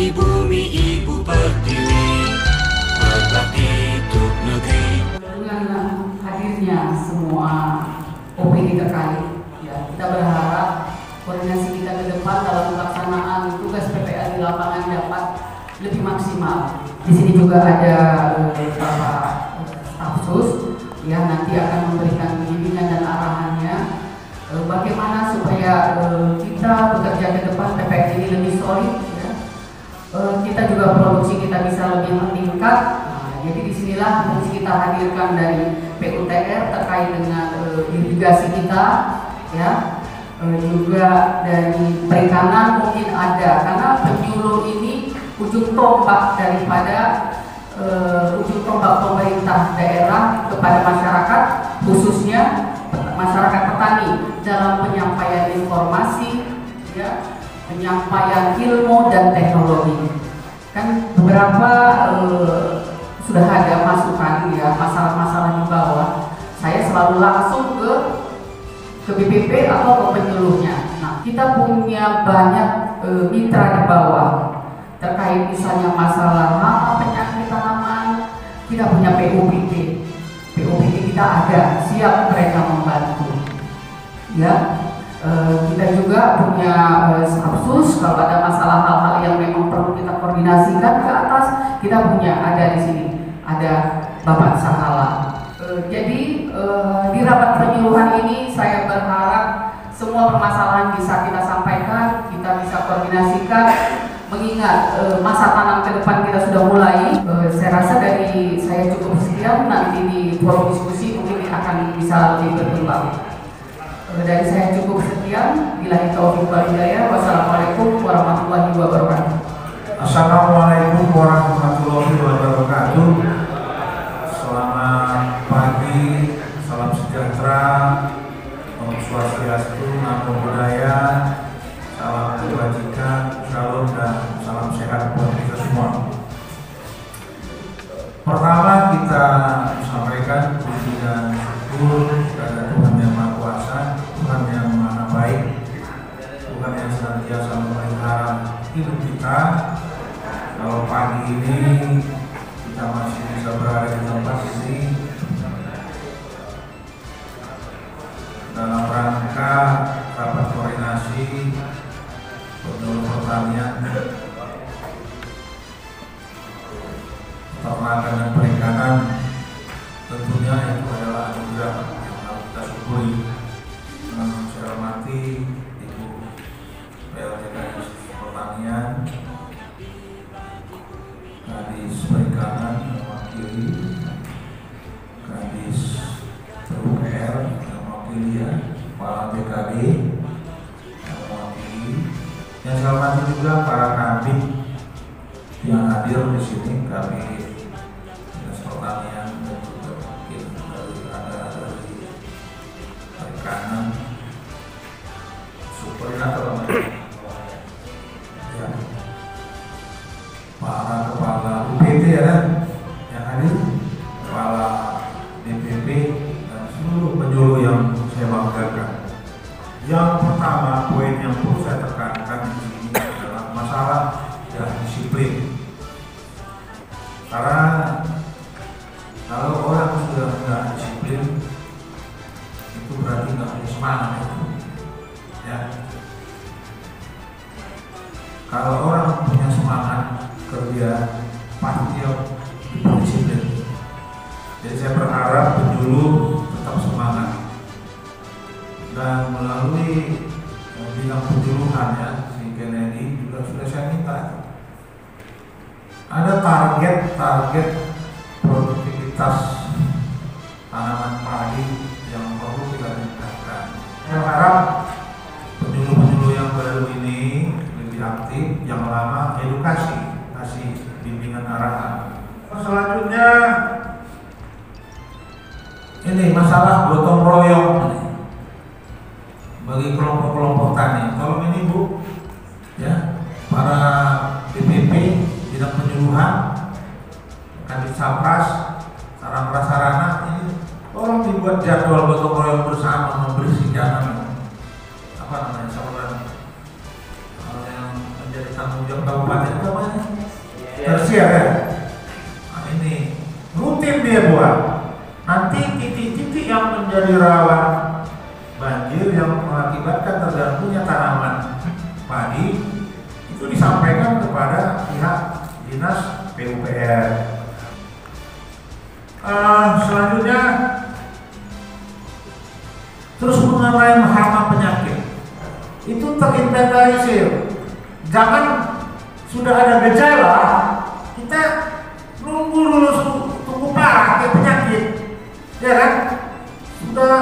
di bumi Ibu Pertiwi, berbakti untuk negeri. Dengan hadirnya semua OPD terkait, ya, kita berharap koordinasi kita ke depan dalam pelaksanaan tugas PPA di lapangan dapat lebih maksimal. Di sini juga ada Bapak staf sus, ya, nanti akan memberikan bimbingan dan arahannya bagaimana supaya kita bekerja ke depan PPA ini lebih solid, ya. Kita juga produksi kita bisa lebih meningkat. Jadi disinilah fungsi kita hadirkan dari PUTR terkait dengan irigasi kita, ya, juga dari perikanan mungkin ada, karena penyuluh ini ujung tombak daripada ujung tombak pemerintah daerah kepada masyarakat, khususnya masyarakat petani dalam penyampaian informasi, ya, penyampaian ilmu dan teknologi. Kan beberapa sudah ada masukan, ya, masalah-masalah di bawah. Saya selalu langsung ke BPP atau ke penyuluhnya. Nah, kita punya banyak mitra di bawah terkait misalnya masalah hama penyakit tanaman. Kita punya PUPT. PUPT kita ada, siap mereka membantu. Ya, kita juga punya stafsus. Kalau ada masalah hal-hal yang memang perlu kita koordinasikan ke atas, kita punya, ada di sini. Ada Bapak Sahala. Jadi di rapat penyuluhan ini saya berharap semua permasalahan bisa kita sampaikan, kita bisa koordinasikan, mengingat masa tanam ke depan kita sudah mulai. Saya rasa dari saya cukup sekian, nanti di forum diskusi mungkin akan bisa lebih berkembang. Dari saya cukup sekian. Billahi taufiq wal hidayah. Wassalamualaikum warahmatullahi wabarakatuh. Assalamualaikum warahmatullahi wabarakatuh. Selamat pagi, salam sejahtera, Om Swastiastu, Namo Buddhaya, salam kebajikan, shalom dan salam sehat buat kita semua. Pertama kita sampaikan puji dan syukur kepada Tuhan Yang Maha Kuasa, Tuhan Yang Maha Baik, Tuhan yang senantiasa memelihara hidup kita. Kalau pagi ini kita masih bisa berada di tempat ini dalam rangka rapat koordinasi penyuluh pertanian, peternakan dan perikanan, tentunya itu adalah anugerah yang harus kita syukuri. Dengan saya hormati Ibu PLT Kadis Pertanian, Kadis Perikanan mewakili, Kadis PUPR mewakili, ya, Kepala BKD mewakili. Yang saya hormati juga para kabin yang hadir di sini, kabin Dinas Pertanian dan juga mungkin dari perikanan, superinator, ya, para kepala UPT, ya, kan, yang hadir, kepala DPP dan seluruh penyuluh yang saya banggakan. Yang pertama, poin yang perlu saya tekankan di sini adalah masalah, ya, disiplin. Karena kalau orang sudah nggak disiplin, itu berarti nggak punya semangat, ya. Kalau orang punya semangat kerja, pasti dia disiplin. Jadi saya berharap penyuluh tetap semangat, dan melalui bidang penyuluhan, ya, si Kennedy juga sudah saya minta ada target produktivitas tanaman padi yang perlu kita tingkatkan. Saya harap penyuluh-penyuluh yang baru ini lebih aktif, yang lama edukasi, kasih bimbingan arahan. Selanjutnya ini masalah gotong royong bagi kelompok-kelompok tani. Tolong ini Bu, ya, para DPP bidang penyuluhan, Kadis Sapras, sarana prasarana, ini tolong dibuat jadwal gotong royong bersama, membersihkan saluran yang menjadi tanggung jawab kabupaten itu apa? Tersier ya. Nah, ini rutin dia buat. Nanti titik-titik yang menjadi rawan banjir yang mengakibatkan terganggunya tanaman padi itu disampaikan kepada pihak dinas PUPR. Selanjutnya terus mengenai hama penyakit itu terinventarisir. Jangan sudah ada gejala kita nunggu dulu tunggu parah kayak penyakit, ya kan? Sudah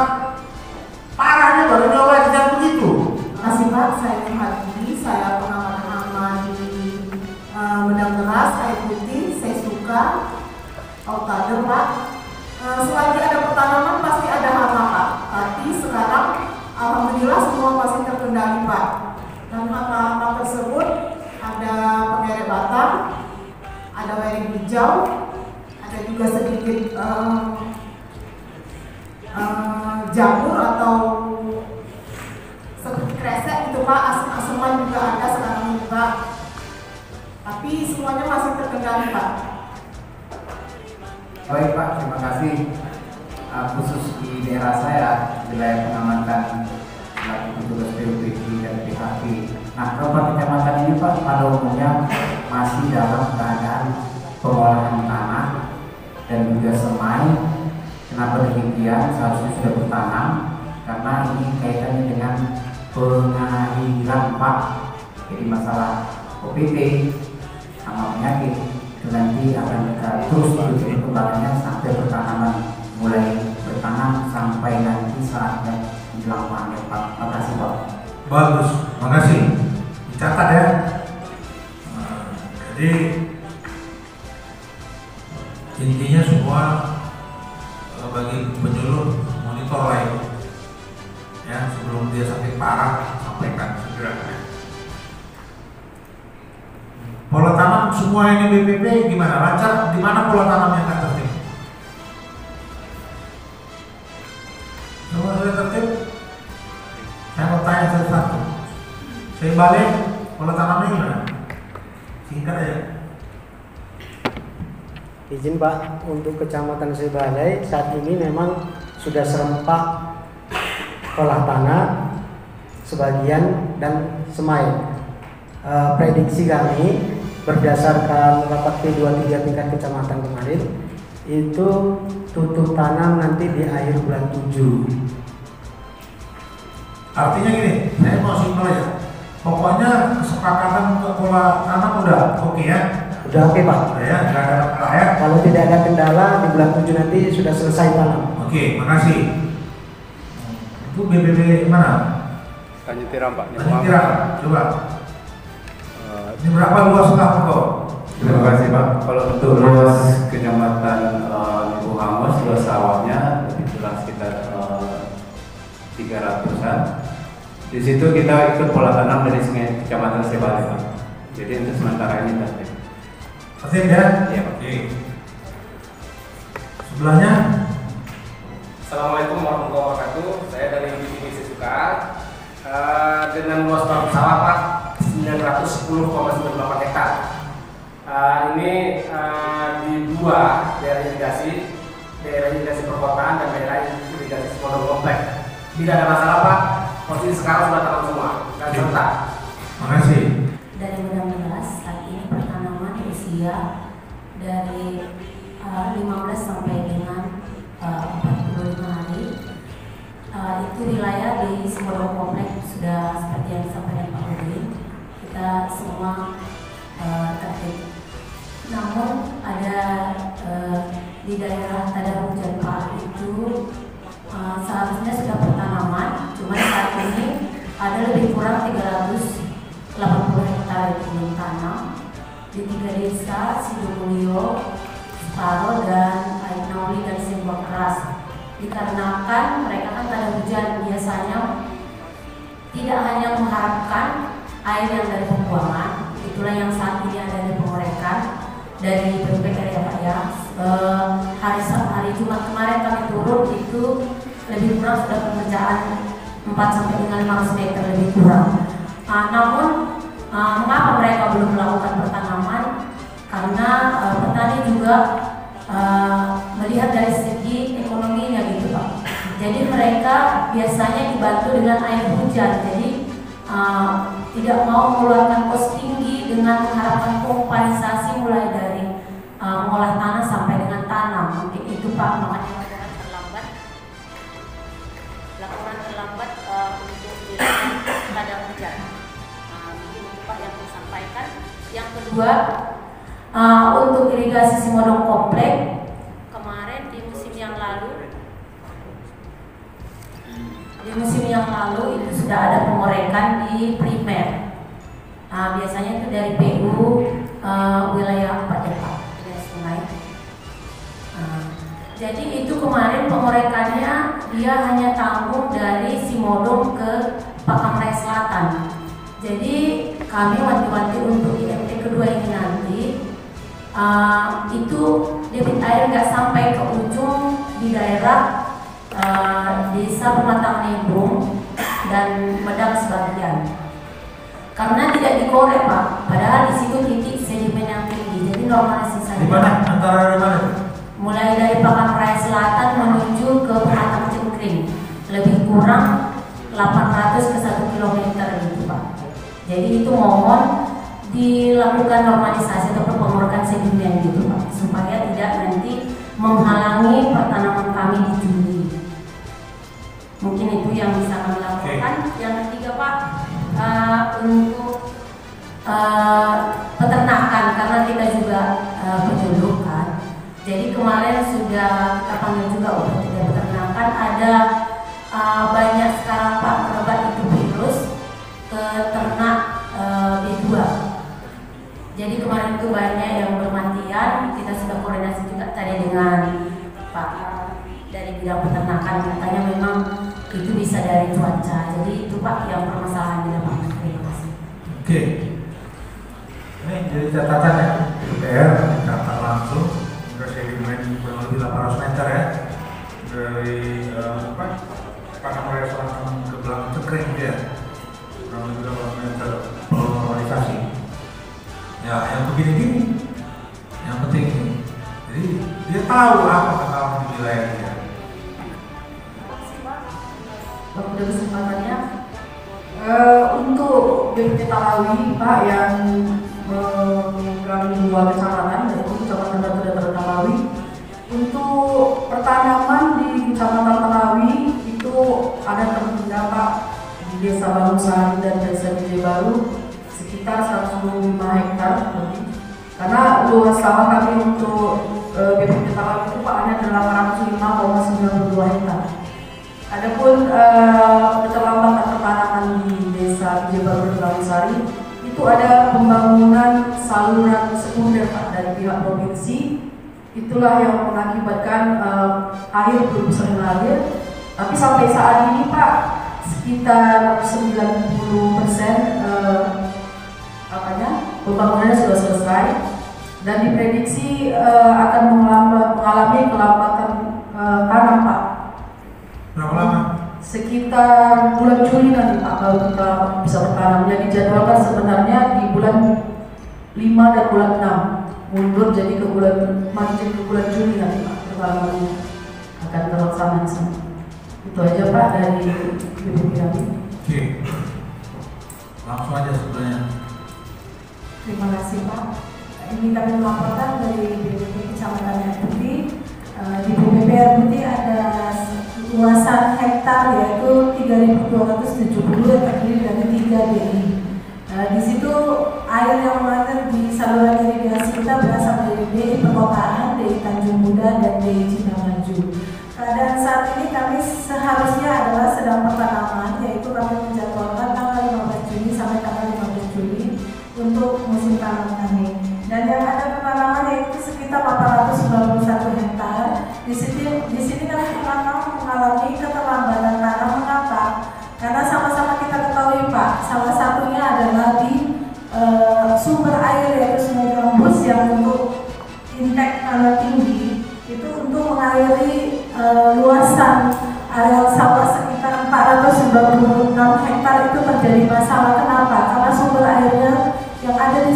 parahnya baru nyoba, jangan begitu. Masih Pak, saya Hadi, saya pengamat hama di benang beras, air putih, saya suka outdater Pak. Selagi ada pertanaman pasti ada hama Pak, tapi sekarang alhamdulillah semua masih terkendali Pak. Dan hama-hama tersebut ada pengerek batang, ada werik hijau, ada juga sedikit jamur atau seperti kresek gitu Pak, asam-asaman juga ada sekarang juga, tapi semuanya masih terkendali Pak. Baik Pak, terima kasih. Khusus di daerah saya, wilayah pengamatan selaku petugas PUPD dan PHP. Nah, kabupaten kecamatan ini Pak pada umumnya masih dalam keadaan pengolahan tanah dan juga semai. Kenapa demikian? Seharusnya sudah bertanam karena ini kaitannya dengan pengairan Pak. Jadi masalah OPT sama penyakit itu nanti akan kita terus ikuti perkembangannya sampai pertanaman mulai bertanam sampai nanti saatnya menjelang panen Pak. Terima kasih Pak. Bagus, makasih. Dicatat ya. Jadi intinya semua bagi penyuluh monitor lain ya, sebelum dia sampai parah sampaikan segera. Pola tanam semua ini BPP gimana? Lancar? Di mana pola tanam yang nggak tertib? Semua sudah tertib? Saya mau tanya satu-satu. Saya balik, pola tanamnya gimana? Singkat aja. Izin Pak, untuk Kecamatan Sebalai saat ini memang sudah serempak olah tanah sebagian dan semai. Prediksi kami berdasarkan rapat P23 tingkat kecamatan kemarin itu tutup tanam nanti di akhir bulan 7. Artinya gini, saya mau simpel aja. Pokoknya kesepakatan untuk pola tanam udah oke ya? Udah oke Pak. Udah ya, nggak ada masalah ya? Kalau tidak ada kendala di bulan 7 nanti sudah selesai tanam. Oke, makasih. Itu BPP mana? Tanjung Tiram Pak. Tanjung Tiram, coba. Ini berapa luas kok? Terima kasih Pak. Kalau untuk luas kecamatan Ibu Hamos, luas sawahnya lebih kurang sekitar 300-an. Di situ kita ikut pola tanam dari sungai Kecamatan Sebalai Pak. Jadi untuk sementara ini tertib. Tertib ya? Iya Pak. Oke. Sebelahnya. Assalamualaikum warahmatullahi wabarakatuh. Saya dari Divisi Suka. Dengan luas tanam sawah Pak 910,98 hektar. Ini di dua daerah irigasi perkotaan dan daerah irigasi pondok komplek. Tidak ada masalah Pak. Posisi sekarang sudah tanam semua dan serta. Makasih. Dari benang beras saat ini pertanaman usia dari 15 sampai dengan 45 hari. Itu wilayah di Semodong Komplek sudah seperti yang disampaikan Pak Udin. Kita semua tertib. Namun ada di daerah Tada Hujan Pak itu seharusnya sudah pertanaman, cuma saat ini ada lebih kurang 380 hektar yang belum tanam di 3 desa Sidomulyo, Separo dan Ainauli dan Simbang Keras. Dikarenakan mereka kan tada hujan biasanya tidak hanya mengharapkan air yang dari pembuangan, itulah yang saat ini ada di pengorekan dari PUPR ya Pak ya. Hari Jumat kemarin kami turun itu lebih kurang sudah pengerjaan 4 sampai dengan 500 meter lebih kurang. Namun Mengapa mereka belum melakukan pertanaman? Karena petani juga melihat dari segi ekonominya gitu Pak. Jadi mereka biasanya dibantu dengan air hujan. Jadi tidak mau mengeluarkan kos tinggi dengan mengharapkan pomparisasi mulai dari mengolah tanah sampai dengan tanam. Mungkin itu Pak, makanya laporan terlambat untuk dilakukan pada hujan. Mungkin itu Pak yang saya sampaikan. Yang kedua, untuk irigasi Simodong Komplek kemarin di musim yang lalu itu sudah ada pengorekan di primer. Biasanya itu dari PU wilayah 4 ya Pak, dari sungai. Jadi itu kemarin pengorekannya dia hanya tanggung dari Simodong ke Pakamrai Selatan. Jadi kami wanti-wanti untuk IMT kedua ini nanti itu debit air nggak sampai ke ujung di daerah desa Pematang Nebung dan Medang sebagian. Karena tidak dikorek Pak, padahal di situ titik sedimen yang tinggi. Jadi normalisasi saja. Di mana? Antara mana? Mulai dari Pakamrai Selatan menuju ke Pematang Cengkring, lebih kurang 800 ke 1 km gitu Pak. Jadi itu mohon dilakukan normalisasi atau pengorekan sedimen gitu Pak, supaya tidak nanti menghalangi pertanaman kami di Juli. Mungkin itu yang bisa kami lakukan. Yang ketiga Pak, untuk peternakan, karena kita juga penyuluh kan. Jadi kemarin sudah kita panggil juga untuk tidak peternakan. Ada banyak sekarang Pak merebak itu virus ke ternak B2. Jadi kemarin itu banyak yang bermatian. Kita sudah koordinasi juga tadi dengan Pak dari bidang peternakan, katanya memang itu bisa dari cuaca. Jadi itu Pak yang permasalahan di lapangan. Terima kasih. Oke. Ini jadi catatan ya, DPR mencatat langsung ke sedimen kurang lebih 800 meter ya dari Pakamrai Selatan ke belakang Cengkring ya, kurang lebih 800 meter normalisasi. Ya, yang begini-gini, yang penting ini. Jadi dia tahu apa kesalahan di wilayah dia. Pada kesempatannya untuk BPT Talawi Pak yang mengganggu 2 kecamatan, yaitu Kecamatan Batu dan Talawi. Untuk pertanaman di Kecamatan Talawi itu ada tertunda Pak di Desa Bangusari dan Desa Gede Baru sekitar 105 hektar lebih. Karena luas sawah kami untuk BPT Talawi itu Pak hanya 805,92 hektar. Adapun keterlambatan pertanaman di Desa Gede Baru dan Bangusari itu ada pembangunan saluran sekunder Pak dari pihak provinsi. Itulah yang mengakibatkan air belum bisa mengalir. Tapi sampai saat ini Pak sekitar 90% pembangunannya sudah selesai dan diprediksi akan mengalami kelambatan tanam Pak. Berapa lama? Sekitar bulan Juli nanti Pak baru kita bisa bertanam. Yang dijadwalkan sebenarnya di bulan 5 dan bulan 6, mundur jadi ke bulan Juli nanti Pak pertanamannya akan terlaksana di sana. Itu aja Pak dari BPT kami. Oke. Langsung aja sebenarnya. Terima kasih Pak. Ini kami melaporkan dari BPT Kecamatan Air Putih. Di BPP Air Putih ada luasan hektar yaitu 3.270 yang terdiri dari 3 DI. Di situ air yang mengalir di saluran irigasi kita berasal dari DI Perkotaan, DI Tanjung Muda, dan DI Cinamaju. Keadaan saat ini kami seharusnya adalah sedang pertanaman, yaitu kami menjadwalkan tanggal 15 Juni sampai tanggal 15 Juli untuk musim tanam kami. Dan yang ada pertanaman yaitu sekitar 891 hektar. Di sini kami mengalami keterlambatan tanam. Mengapa? Karena sama-sama kita ketahui Pak, salah satunya adalah di sumber air yaitu Sungai Gambus yang untuk intake tanah tinggi itu untuk mengairi luasan areal sawah sekitar 490 96 hektar itu terjadi masalah. Kenapa? Karena sumber airnya yang ada di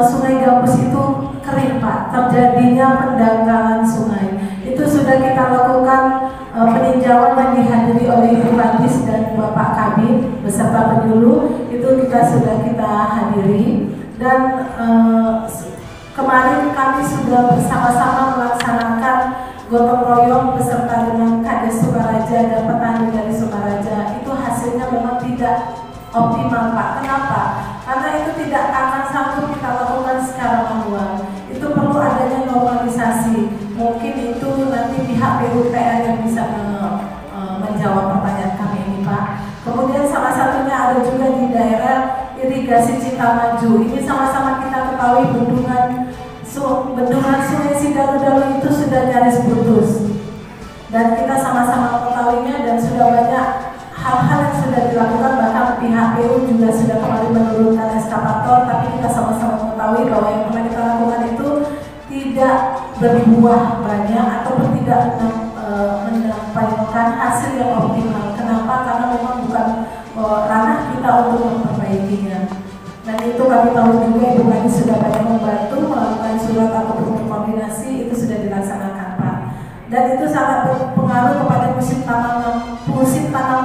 Sungai Gambus itu kering, Pak. Terjadinya pendangkalan sungai. Itu sudah kita lakukan peninjauan yang dihadiri oleh Ibu Kadis dan Bapak Kabid beserta penyuluh. Itu sudah kita hadiri, dan kemarin kami sudah bersama-sama melaksanakan gotong royong beserta dengan Kades Sukaraja dan petani dari Sukaraja. Itu hasilnya memang tidak optimal, Pak. Kenapa? Karena itu tidak akan sanggup kita lakukan secara manual. Itu perlu adanya normalisasi. Mungkin itu nanti pihak PUPR yang bisa menjawab pertanyaan kami ini, Pak. Kemudian salah satunya ada juga di daerah irigasi Citamaju. Ini sama-sama kita ketahui bendungan Sungai Sidalu-Dalu itu sudah nyaris putus. Dan kita sama-sama mengetahuinya, dan sudah banyak hal-hal yang sudah dilakukan, bahkan pihak PU juga sudah kembali menurunkan eskavator, tapi kita sama-sama mengetahui bahwa yang pernah kita lakukan itu tidak berbuah banyak ataupun tidak menyampaikan hasil yang optimal. Kenapa? Karena memang bukan ranah kita untuk memperbaikinya. Dan itu kami tahu juga Ibu Kadis sudah banyak membantu melakukan surat ataupun koordinasi, itu sudah dilaksanakan, Pak. Dan itu sangat berpengaruh kepada musim tanam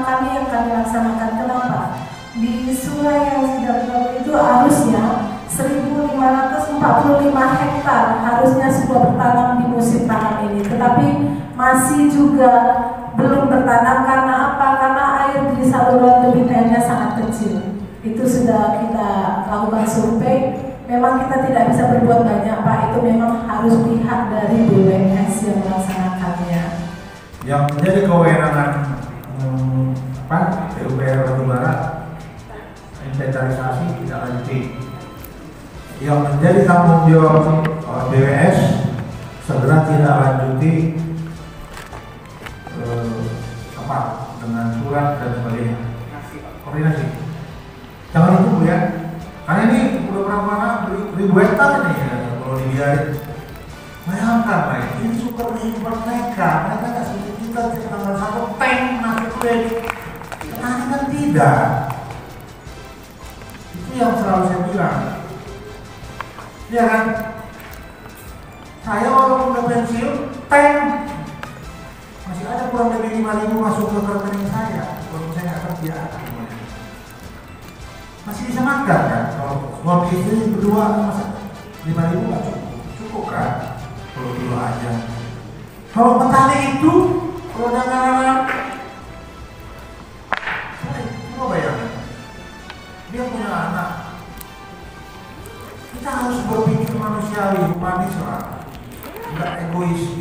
kami yang kami laksanakan. Kenapa? Di sungai yang sudah itu harusnya 1.545 hektar harusnya sudah bertanam di musim tanam ini, tetapi masih juga belum bertanam. Karena apa? Karena air di saluran debitnya sangat kecil. Itu sudah kita lakukan survei. Memang kita tidak bisa berbuat banyak, Pak. Itu memang harus pihak dari BUMS yang melaksanakannya. Yang menjadi kewenangan PUPR Batubara inventarisasi tidak lanjuti. Yang menjadi tanggung jawab BWS segera tidak lanjuti dengan surat dan sebagainya. Koordinasi. Jangan itu, Bu, ya. Karena ini udah berapa ribu hektar nih ya, kalau dibiarin. Bayangkan, Pak, ini super hebat mereka nggak seperti kita tanggal 1 tank masuk kredit. Petani kan tidak. Itu yang selalu saya bilang. Ya kan? Saya walaupun udah pensiun, tank masih ada kurang lebih 5.000 masuk ke rekening saya. Kalau saya nggak kerja, masih bisa makan kan? Kalau suami istri berdua masa 5.000 nggak cukup kan? Kalau dulu aja. Kalau petani itu, kalau dagangan, coba bayangin, dia punya anak. Kita harus berpikir manusiawi, humanis lah, nggak egois.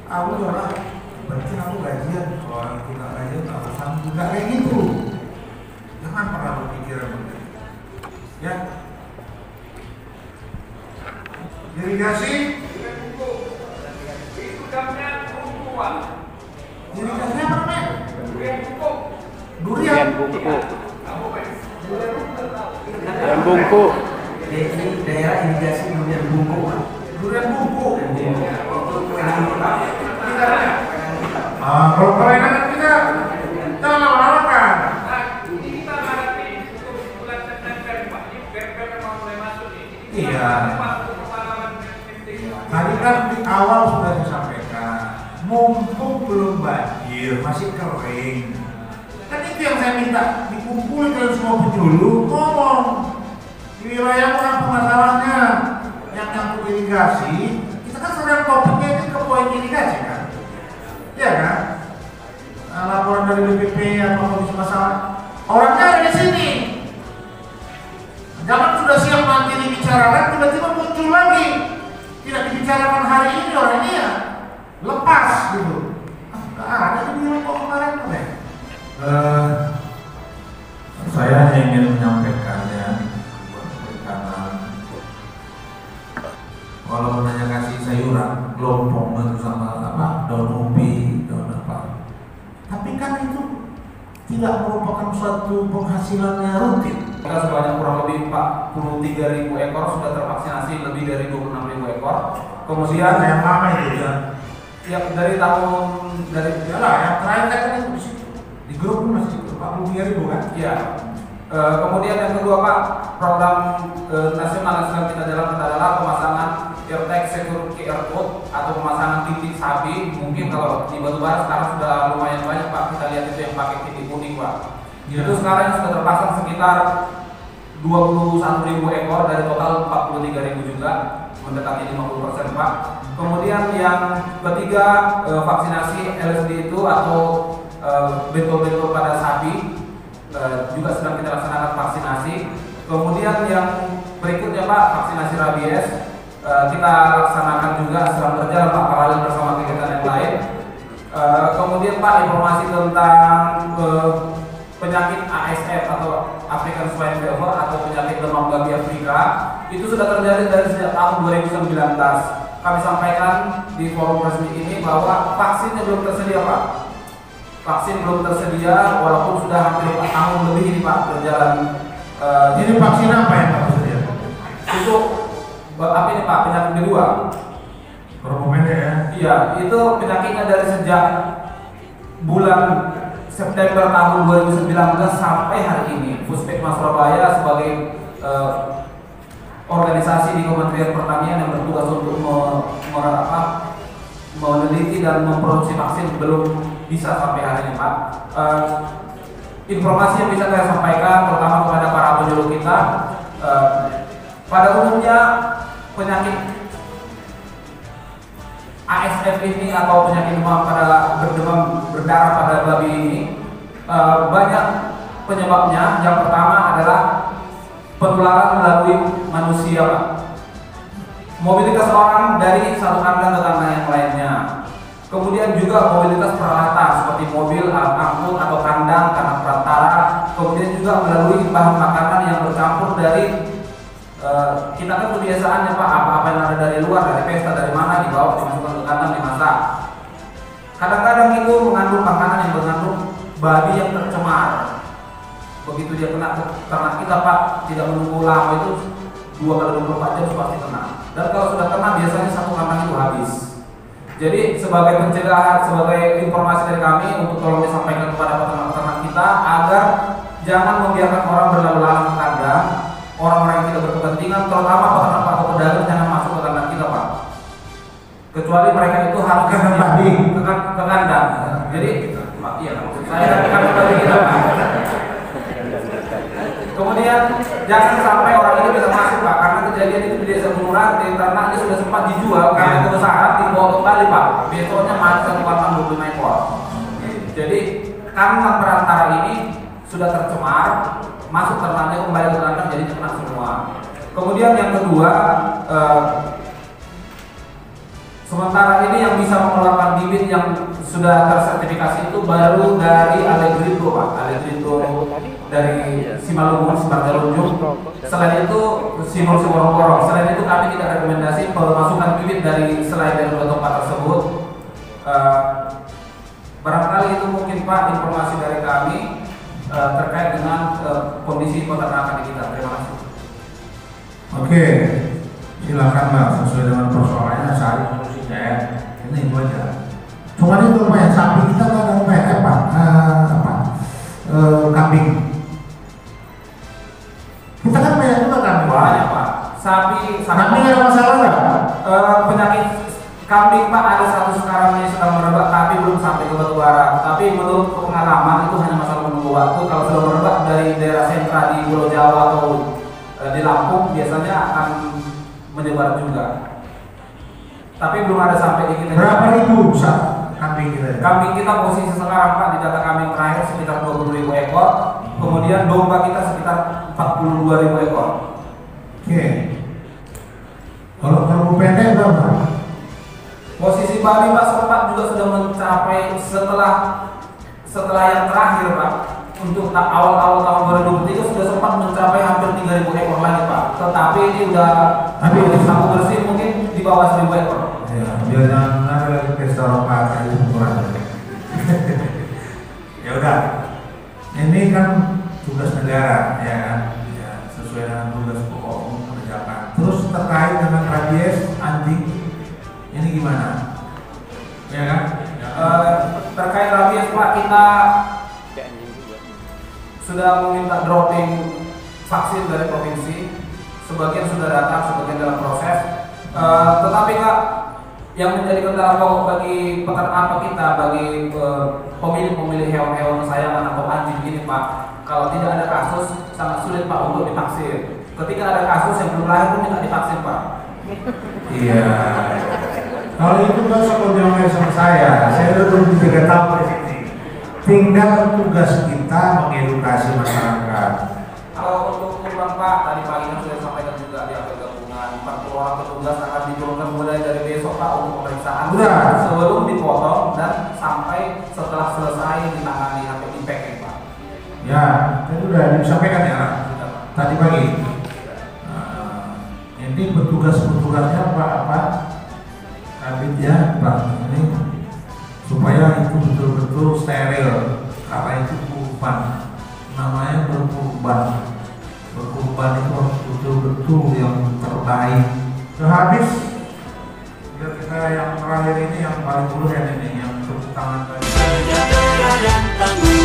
Aku lah, penting aku gajian, kalau orang itu nggak gajian, nggak usah, nggak kayak gitu. Jangan pernah berpikiran begitu. Ya. Irigasi. Irigasi apa namanya? Durian bungku. Durian bungku. Ini daerah irigasi durian bungku. Durian bungku. Kalau kewenangan kita lakukan. Iya. Tadi kan di awal sudah disampaikan, mumpung belum banjir, masih kering. Kan itu yang saya minta, dikumpulkan semua penyuluh, ngomong di wilayah apa masalahnya, yang nyangkut irigasi. Kita kan sedang topiknya itu ke poin irigasi kan, ya kan? Nah, laporan dari BPP atau kondisi masalah, orangnya ada di sini. Jangan sudah siap nanti dibicarakan, tiba-tiba muncul lagi. Tidak dibicarakan hari ini, orang ini ya lepas gitu. Nggak ada di bilang kok kemarin kan. Saya hanya ingin menyampaikannya buat perikanan. Kalau menanya kasih sayuran, lompong itu sama apa, daun ubi, daun apa. Tapi kan itu tidak merupakan suatu penghasilannya rutin. Kita sebanyak kurang lebih 43.000 ekor sudah tervaksinasi, lebih dari 26.000 ekor. Kemudian yang lama itu ya. Ya dari tahun dari yalah yang terakhir kan itu di situ di Di grup pun masih 43.000 kan? Iya. Kemudian yang kedua Pak, program nasional yang sedang kita jalankan adalah pemasangan AirTag Security Air Code atau pemasangan titik sapi. Mungkin kalau di Batubara sekarang sudah lumayan banyak Pak, kita lihat itu yang pakai titik kuning Pak. Ya. Itu sekarang sudah terpasang sekitar 21.000 ekor dari total 43.000 juga, mendekati 50% Pak. Kemudian yang ketiga vaksinasi LSD itu atau bentol-bentol pada sapi juga sedang kita laksanakan vaksinasi. Kemudian yang berikutnya Pak, vaksinasi rabies kita laksanakan juga sedang berjalan Pak, paralel bersama kegiatan yang lain. Kemudian Pak, informasi tentang penyakit ASF atau African Swine Fever atau penyakit demam babi Afrika itu sudah terjadi dari sejak tahun 2019. Kami sampaikan di forum resmi ini bahwa vaksinnya belum tersedia Pak. Vaksin belum tersedia walaupun sudah hampir 4 tahun lebih ini Pak berjalan. Jadi vaksin apa yang tak tersedia? Untuk apa ini Pak, penyakit kedua? Berpomenda ya? Iya, itu penyakitnya dari sejak bulan September tahun 2019 sampai hari ini. Puskesmas Surabaya sebagai organisasi di Kementerian Pertanian yang bertugas untuk meneliti dan memproduksi vaksin belum bisa sampai hari ini Pak. Informasi yang bisa saya sampaikan terutama kepada para penyuluh kita, pada umumnya penyakit ASF ini atau penyakit demam berdarah pada babi ini banyak penyebabnya. Yang pertama adalah penularan melalui manusia Pak. Mobilitas orang dari satu kandang ke kandang yang lainnya. Kemudian juga mobilitas peralatan seperti mobil, angkut atau kandang karena perantara. Kemudian juga melalui bahan makanan yang bercampur dari kita kan kebiasaannya Pak, apa-apa yang ada dari luar, dari pesta, dari mana dibawa dimasukkan ke kandang dimasak. Kadang-kadang itu mengandung makanan yang mengandung babi yang tercemar. Begitu dia kena ternak kita Pak, tidak menunggu lama itu 2x24 jam pasti kena. Dan kalau sudah kena biasanya satu kandang itu habis. Jadi sebagai pencegahan, sebagai informasi dari kami untuk tolong disampaikan kepada peternak-peternak kita agar jangan membiarkan orang berlalu-lalang ke kandang. Orang-orang yang tidak berkepentingan, terutama peternak atau pedagang jangan masuk ke kandang kita Pak. Kecuali mereka itu harus ke kandang. Jadi, iya, saya ke kandang bagi kita Pak. Kemudian jangan sampai orang ini bisa masuk Pak, karena kejadian itu di desa Gunung Ranti, ternaknya sudah sempat dijual karena kebesaran dibawa kembali Pak. Besoknya mati 1 kandang 25 ekor. Jadi kandang perantara ini sudah tercemar, masuk ternaknya kembali ke kandang jadi kena semua. Kemudian yang kedua, sementara ini yang bisa mengeluarkan bibit yang sudah tersertifikasi itu baru dari Allegrito Pak, Allegrito dari Simalungun, Simarjalunjung. Selain itu Simul Siworongkorong. Selain itu kami tidak rekomendasi pemasukan bibit dari selain dari dua tempat tersebut. Barangkali itu mungkin Pak informasi dari kami terkait dengan kondisi peternakan di kita. Terima kasih. Oke, silakan Mbak, sesuai dengan persoalannya cari solusinya ya. Ini itu aja. Cuma itu Pak ya, sapi kita nggak ada kambing. Kita kan banyak juga kambing. Banyak Pak. Sapi kambing ada masalah nggak? Penyakit kambing Pak ada satu sekarang ini sedang merebak tapi belum sampai ke Batubara. Tapi menurut pengalaman itu hanya masalah menunggu waktu. Kalau sudah merebak dari daerah sentra di Pulau Jawa atau di Lampung biasanya akan menyebar juga. Tapi belum ada sampai di kita. Berapa ribu kambing kita? Kambing kita posisi sekarang Pak di data kambing terakhir sekitar 20.000 ekor. Kemudian domba kita sekitar 42.000 ekor. Oke. Kalau pendek berapa? Posisi babi Pak sempat juga sudah mencapai setelah yang terakhir Pak, untuk awal-awal tahun 2023 sudah sempat mencapai hampir 3.000 ekor lagi Pak. Tetapi ini udah sapu bersih mungkin di bawah 1.000 ekor. Ya, biar jangan ada lagi pesta rokok kayak ukuran. Ya udah, ini kan tugas negara ya kan, ya, sesuai dengan tugas pokok mengerjakan. Terus terkait dengan rabies anjing, ini gimana? Ya kan? Terkait rabies Pak, kita sudah meminta dropping vaksin dari provinsi, sebagian sudah datang, sebagian dalam proses. Tetapi Kak, yang menjadi kendala pokok bagi peternak kita, bagi pemilik-pemilik hewan-hewan kesayangan atau anjing ini Pak, kalau tidak ada kasus sangat sulit Pak untuk divaksin. Ketika ada kasus yang belum lahir pun minta divaksin Pak. Iya. Kalau itu kan sepenuhnya sama saya belum juga tahu di sini. Tinggal tugas kita mengedukasi masyarakat. Kalau untuk kurban Pak, tadi pagi kan sudah disampaikan juga di APK gabungan 40 orang petugas akan diturunkan mulai dari besok Pak untuk pemeriksaan sebelum dipotong dan sampai setelah selesai ditangani sampai di packing Pak. Ya, itu sudah disampaikan ya tadi pagi. Ini petugas-petugasnya apa? Kabit ya Pak, ini supaya itu betul-betul steril, karena itu kurban, namanya berkurban itu harus betul-betul yang terbaik. Sudah habis, kita yang terakhir ini yang paling dulu ini yang tepuk tangan tadi. Sejahtera dan tangguh